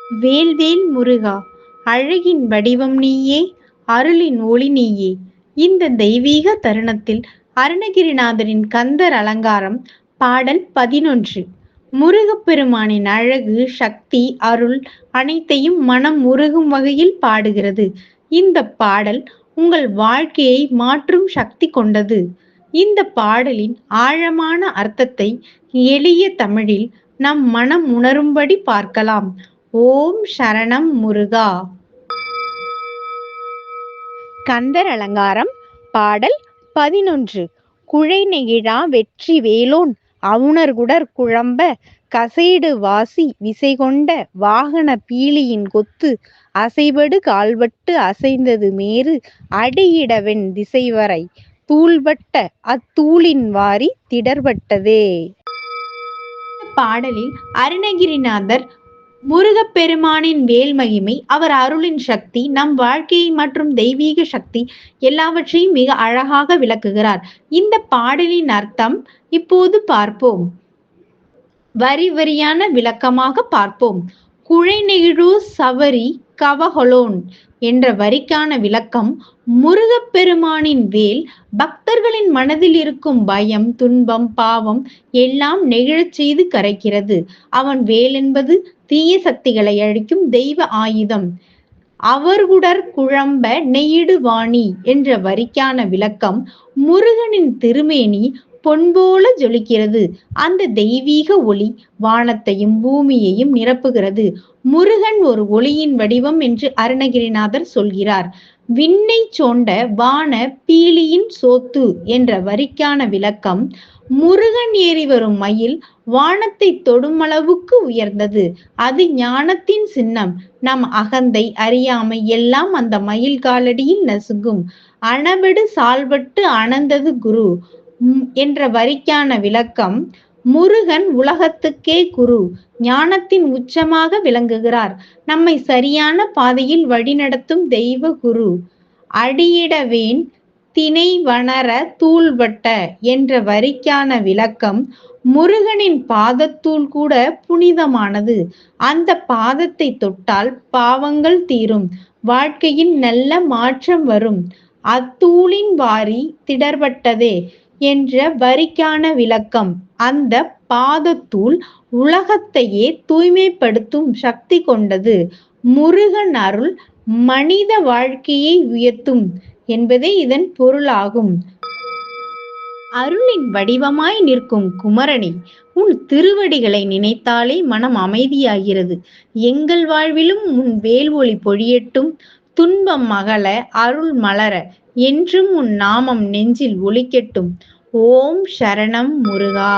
வேல்வேல் முருகா! அழகின் வடிவம் நீயே! அருளின் ஒளி நீயே! இந்த தெய்வீக தருணத்தில் அருணகிரிநாதரின் கந்தர் அலங்காரம் பாடல் 11. முருகப்பெருமானின் அழகு, சக்தி, அருள் அனைத்தையும் மனம் உருகும் வகையில் பாடுகிறது. இந்த பாடல் உங்கள் வாழ்க்கையை மாற்றும் சக்தி கொண்டது. இந்த பாடலின் ஆழமான அர்த்தத்தை எளிய தமிழில் நம் மனம் உணரும்படி பார்க்கலாம். ஓம் சரணம் முருகா! கந்தர் அலங்காரம் பாடல் 11. குழை நெகிழா வெற்றி வேலோன் அவுணர்குடர் குழம்ப கசைடு வாசி விசைகொண்ட வாகன பீலியின் கொத்து அசைபடு கால்பட்டு அசைந்தது மேரு அடியிடவென் திசைவரை தூள்பட்ட அத்தூளின் வாரி திடர்பட்டதே. பாடலில் அருணகிரிநாதர் முருகப்பெருமானின் வேல் மகிமை, அவர் அருளின் சக்தி, நம் வாழ்க்கையை மற்றும் தெய்வீக சக்தி எல்லாவற்றையும் மிக அழகாக விளக்குகிறார். இந்த பாடலின் அர்த்தம் இப்போது பார்ப்போம். வரி வரியான விளக்கமாக பார்ப்போம். குழை நெகிழு சவரி கவஹொலோன் என்ற வரிக்கான விளக்கம், முருகப்பெருமானின் வேல் பக்தர்களின் மனதில் இருக்கும் பயம், துன்பம், பாவம் எல்லாம் நெகிழச் செய்து கரைக்கிறது. அவன் வேல் என்பது தீய சக்திகளை அழிக்கும் தெய்வ ஆயுதம். அவர்குடர் குழம்ப நெய்யிடு வாணி என்ற வரிக்கான விளக்கம், முருகனின் திருமேனி பொன்போல ஜொலிக்கிறது. அந்த தெய்வீக ஒளி வானத்தையும் பூமியையும் நிரப்புகிறது. முருகன் ஒரு ஒளியின் வடிவம் என்று அருணகிரிநாதர் சொல்கிறார். விண்ணை சோண்ட வான பீலியின் சோத்து என்ற வரிக்கான விளக்கம், முருகன் ஏறி வரும் மயில் வானத்தை தொடும் அளவுக்கு உயர்ந்தது. அது ஞானத்தின் சின்னம். நம் அகந்தை, அறியாமை எல்லாம் அந்த மயில் காலடியில் நசுங்கும். அணபடு சால்பட்டு அணந்தது குரு என்ற வரிக்கான விளக்கம், முருகன் உலகத்துக்கே குரு, ஞானத்தின் உச்சமாக விளங்குகிறார். நம்மை சரியான பாதையில் வழிநடத்தும் தெய்வ குரு. அடியிடவேன் திணை வனர தூள்பட்ட என்ற வரிக்கான விளக்கம், முருகனின் பாதத்தூள் கூட புனிதமானது. அந்த பாதத்தை தொட்டால் பாவங்கள் தீரும், வாழ்க்கையில் நல்ல மாற்றம் வரும். அத்தூளின் வாரி திடர்பட்டதே என்ற வரிக்கான விளக்கம், அந்த பாதத்தூள் உலகத்தையே தூய்மைப்படுத்தும் சக்தி கொண்டது. முருகன் அருள் மனித வாழ்க்கையை உயர்த்தும் என்பதே இதன் பொருளாகும். அருளின் வடிவமாய் நிற்கும் குமரனே, உன் திருவடிகளை நினைத்தாலே மனம் அமைதியாகிறது. எங்கள் வாழ்விலும் உன் வேல் ஒளி பொழியட்டும். துன்பம் அகல, அருள் மலர, என்றும் உன் நாமம் நெஞ்சில் ஒலிக்கட்டும். ஓம் சரணம் முருகா!